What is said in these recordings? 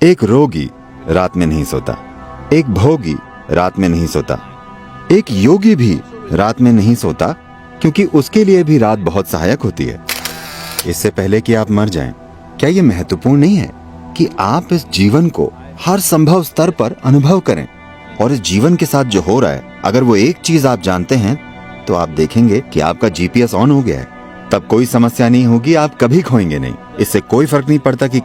एक रोगी रात में नहीं सोता, एक भोगी रात में नहीं सोता, एक योगी भी रात में नहीं सोता, क्योंकि उसके लिए भी रात बहुत सहायक होती है। इससे पहले कि आप मर जाएं, क्या यह महत्वपूर्ण नहीं है कि आप इस जीवन को हर संभव स्तर पर अनुभव करें? और इस जीवन के साथ जो हो रहा है, अगर वो एक चीज आप जानते हैं तो आप देखेंगे कि आपका जीपीएस ऑन हो गया है। तब कोई समस्या नहीं होगी, आप कभी खोएंगे नहीं। इससे कोई फर्क नहीं पड़ता कि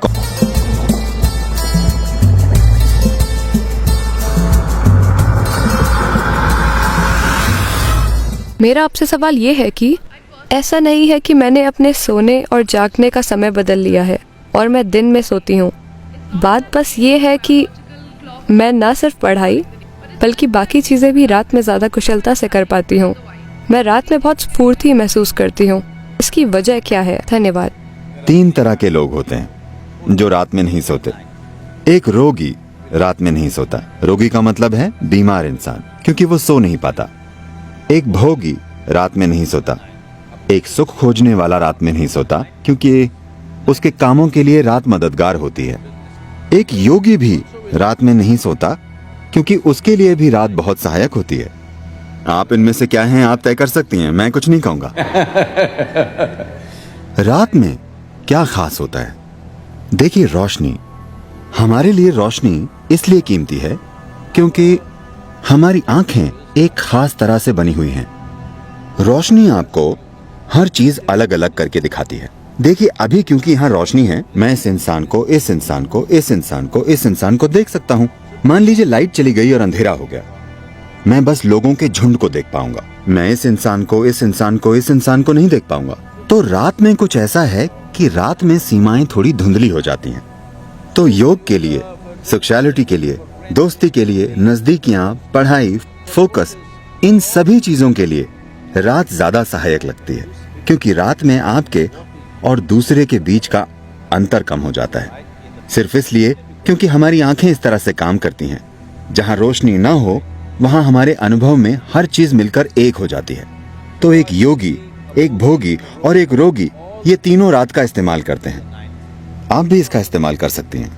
मेरा आपसे सवाल ये है कि ऐसा नहीं है कि मैंने अपने सोने और जागने का समय बदल लिया है और मैं दिन में सोती हूँ। बात बस ये है कि मैं न सिर्फ पढ़ाई बल्कि बाकी चीज़ें भी रात में ज़्यादा कुशलता से कर पाती हूँ। मैं रात में बहुत स्फूर्ति महसूस करती हूँ। इसकी वजह क्या है? धन्यवाद। 3 तरह के लोग होते हैं जो रात में नहीं सोते। एक रोगी रात में नहीं सोता। रोगी का मतलब है बीमार इंसान, क्योंकि वो सो नहीं पाता। एक भोगी रात में नहीं सोता। एक सुख खोजने वाला रात में नहीं सोता, क्योंकि उसके कामों के लिए रात मददगार होती है। एक योगी भी रात में नहीं सोता, क्योंकि उसके लिए भी रात बहुत सहायक होती है। आप इनमें से क्या हैं, आप तय कर सकती हैं, मैं कुछ नहीं कहूंगा। रात में क्या खास होता है? देखिए, रोशनी। हमारे लिए रोशनी इसलिए कीमती है क्योंकि हमारी आंखें एक खास तरह से बनी हुई हैं। रोशनी आपको हर चीज अलग अलग करके दिखाती है। देखिए, अभी क्योंकि यहाँ रोशनी है, मैं इस इंसान को, इस इंसान को, इस इंसान को, इस इंसान को देख सकता हूँ। मान लीजिए लाइट चली गई और अंधेरा हो गया, मैं बस लोगों के झुंड को देख पाऊंगा। मैं इस इंसान को, इस इंसान को, इस इंसान को नहीं देख पाऊंगा। तो रात में कुछ ऐसा है कि रात में सीमाएं थोड़ी धुंधली हो जाती हैं। तो योग के लिए, सेक्सुअलिटी के लिए, दोस्ती के लिए, नजदीकियां, पढ़ाई, फोकस, इन सभी चीजों के लिए रात ज्यादा सहायक लगती है, क्योंकि रात में आपके और दूसरे के बीच का अंतर कम हो जाता है। सिर्फ इसलिए क्योंकि हमारी आंखें इस तरह से काम करती हैं। जहां रोशनी ना हो वहां हमारे अनुभव में हर चीज मिलकर एक हो जाती है। तो एक योगी, एक भोगी और एक रोगी, ये तीनों रात का इस्तेमाल करते हैं। आप भी इसका इस्तेमाल कर सकती हैं।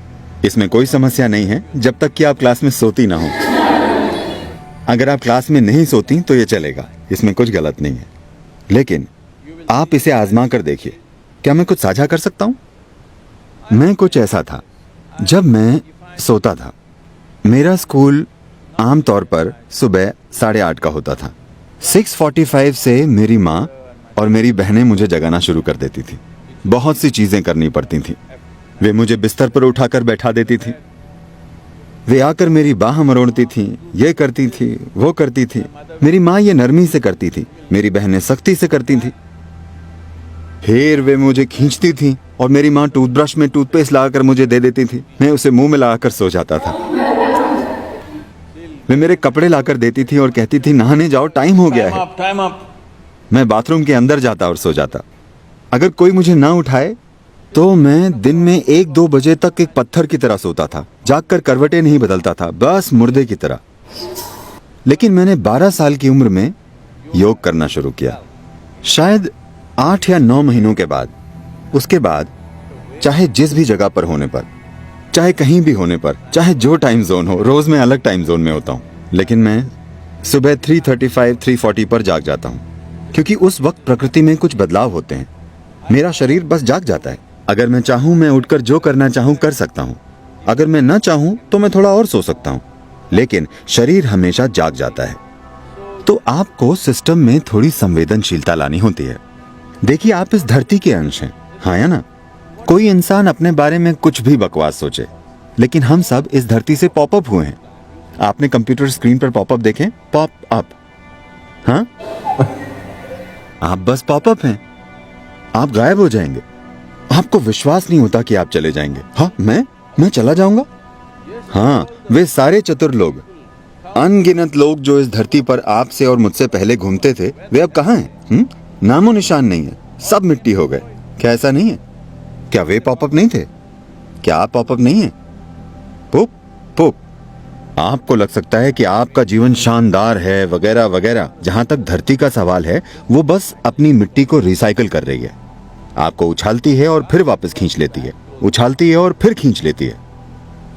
इसमें कोई समस्या नहीं है, जब तक कि आप क्लास में सोती ना हो। अगर आप क्लास में नहीं सोती तो ये चलेगा, इसमें कुछ गलत नहीं है। लेकिन आप इसे आजमा कर देखिए। क्या मैं कुछ साझा कर सकता हूं? मैं कुछ ऐसा था जब मैं सोता था। मेरा स्कूल आमतौर पर सुबह 8:30 का होता था। 6:45 से मेरी माँ और मेरी बहनें मुझे जगाना शुरू कर देती थी। बहुत सी चीजें करनी पड़ती थी। वे मुझे बिस्तर पर उठाकर बैठा देती थी। वे आकर मेरी बाह मरोड़ती थी, ये करती थी, वो करती थी। मेरी माँ ये नरमी से करती थी, मेरी बहनें सख्ती से करती थी। फिर वे मुझे खींचती थी और मेरी माँ टूथब्रश में टूथपेस्ट लगाकर मुझे दे देती थी। मैं उसे मुंह में लगाकर सो जाता था। वे मेरे कपड़े लाकर देती थी और कहती थी, नहाने जाओ, टाइम हो गया है। Time up. मैं बाथरूम के अंदर जाता और सो जाता। अगर कोई मुझे ना उठाए तो मैं दिन में 1-2 बजे तक एक पत्थर की तरह सोता था। जागकर करवटें नहीं बदलता था, बस मुर्दे की तरह। लेकिन मैंने 12 साल की उम्र में योग करना शुरू किया, शायद 8 या 9 महीनों के बाद। उसके बाद चाहे जिस भी जगह पर होने पर, चाहे कहीं भी होने पर, चाहे जो टाइम जोन हो, रोज मैं अलग टाइम जोन में होता हूँ, लेकिन मैं सुबह 3:35, 3:40 पर जाग जाता हूँ, क्योंकि उस वक्त प्रकृति में कुछ बदलाव होते हैं। मेरा शरीर बस जाग जाता है। अगर मैं चाहूं, मैं उठकर जो करना चाहूं कर सकता हूं। अगर मैं न चाहूं तो मैं थोड़ा और सो सकता हूं, लेकिन शरीर हमेशा जाग जाता है। तो आपको सिस्टम में थोड़ी संवेदनशीलता लानी होती है। देखिए, आप इस धरती के अंश हैं, हाँ या ना? कोई इंसान अपने बारे में कुछ भी बकवास सोचे, लेकिन हम सब इस धरती से पॉपअप हुए हैं। आपने कंप्यूटर स्क्रीन पर पॉपअप देखे? पॉप अप, हाँ? आप बस पॉपअप हैं। आप गायब हो जाएंगे। आपको विश्वास नहीं होता कि आप चले जाएंगे। हाँ, मैं चला जाऊंगा? हाँ, वे सारे चतुर लोग, अनगिनत लोग जो इस धरती पर आपसे और मुझसे पहले घूमते थे, वे अब कहाँ हैं? नामो निशान नहीं है, सब मिट्टी हो गए। क्या ऐसा नहीं है? क्या वे पॉपअप नहीं थे? क्या आप पॉपअप नहीं है? पुप पुप। आपको लग सकता है कि आपका जीवन शानदार है वगैरह वगैरह। जहां तक धरती का सवाल है, वो बस अपनी मिट्टी को रिसाइकिल कर रही है। आपको उछालती है और फिर वापस खींच लेती है, उछालती है और फिर खींच लेती है।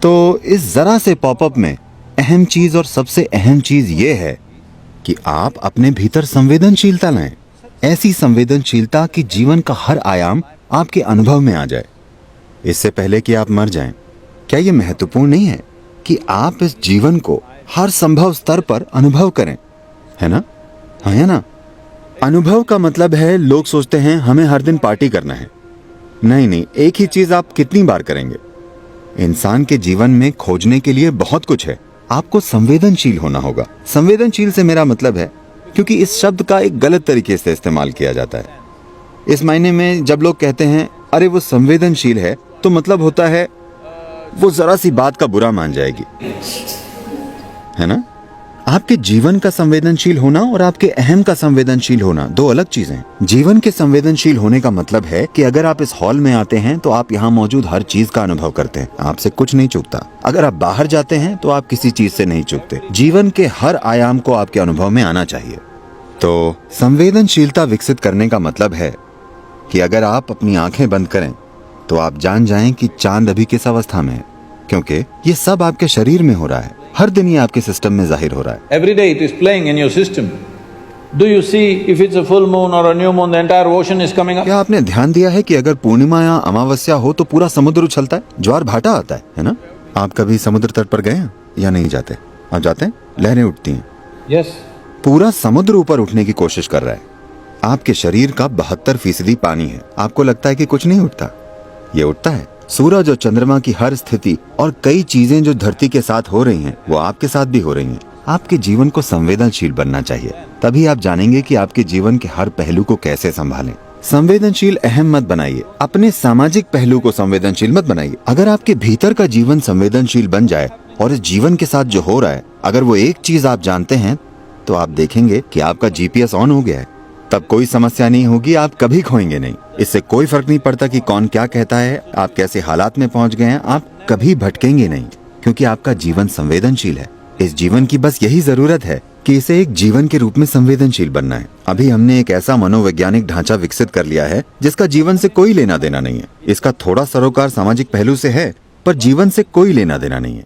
तो इस जरा से पॉपअप में अहम चीज और सबसे अहम चीज ये है कि आप अपने भीतर संवेदनशीलता लाएं। ऐसी संवेदनशीलता कि जीवन का हर आयाम आपके अनुभव में आ जाए इससे पहले कि आप मर जाएं। क्या ये महत्वपूर्ण नहीं है कि आप इस जीवन को हर संभव स्तर पर अनुभव करें, है ना? हाँ, है ना? अनुभव का मतलब है, लोग सोचते हैं हमें हर दिन पार्टी करना है। नहीं, एक ही चीज आप कितनी बार करेंगे? इंसान के जीवन में खोजने के लिए बहुत कुछ है। आपको संवेदनशील होना होगा। संवेदनशील से मेरा मतलब है, क्योंकि इस शब्द का एक गलत तरीके से इस्तेमाल किया जाता है। इस मायने में जब लोग कहते हैं अरे वो संवेदनशील है, तो मतलब होता है वो जरा सी बात का बुरा मान जाएगी, है ना? आपके जीवन का संवेदनशील होना और आपके अहम का संवेदनशील होना दो अलग चीजें हैं। जीवन के संवेदनशील होने का मतलब है कि अगर आप इस हॉल में आते हैं तो आप यहाँ मौजूद हर चीज का अनुभव करते हैं, आपसे कुछ नहीं चूकता। अगर आप बाहर जाते हैं तो आप किसी चीज से नहीं चूकते। जीवन के हर आयाम को आपके अनुभव में आना चाहिए। तो संवेदनशीलता विकसित करने का मतलब है कि अगर आप अपनी आंखें बंद करें तो आप जान जाएं कि चांद अभी किस अवस्था में है, क्योंकि ये सब आपके शरीर में हो रहा है। हर दिन ये आपके सिस्टम में जाहिर हो रहा है। Every day it is playing in your system. Do you see if it's a full moon or a new moon, the entire ocean is coming up? क्या आपने ध्यान दिया है कि अगर पूर्णिमा या अमावस्या हो तो पूरा समुद्र उछलता है, ज्वार भाटा आता है ना? आप कभी समुद्र तट पर गए हैं या नहीं जाते? आप जाते हैं, लहरें उठती हैं। Yes. पूरा समुद्र ऊपर उठने की कोशिश कर रहा है। आपके शरीर का 72% पानी है। आपको लगता है कि कुछ नहीं उठता, ये उठता है। सूरज और चंद्रमा की हर स्थिति और कई चीजें जो धरती के साथ हो रही हैं, वो आपके साथ भी हो रही हैं। आपके जीवन को संवेदनशील बनना चाहिए, तभी आप जानेंगे कि आपके जीवन के हर पहलू को कैसे संभालें। संवेदनशील अहम मत बनाइए, अपने सामाजिक पहलू को संवेदनशील मत बनाइए। अगर आपके भीतर का जीवन संवेदनशील बन जाए और इस जीवन के साथ जो हो रहा है, अगर वो एक चीज आप जानते हैं, तो आप देखेंगे कि आपका जीपीएस ऑन हो गया है। तब कोई समस्या नहीं होगी, आप कभी खोएंगे नहीं। इससे कोई फर्क नहीं पड़ता कि कौन क्या कहता है, आप कैसे हालात में पहुंच गए हैं, आप कभी भटकेंगे नहीं, क्योंकि आपका जीवन संवेदनशील है। इस जीवन की बस यही जरूरत है कि इसे एक जीवन के रूप में संवेदनशील बनना है। अभी हमने एक ऐसा मनोवैज्ञानिक ढांचा विकसित कर लिया है जिसका जीवन से कोई लेना देना नहीं है। इसका थोड़ा सरोकार सामाजिक पहलू से है, पर जीवन से कोई लेना देना नहीं है।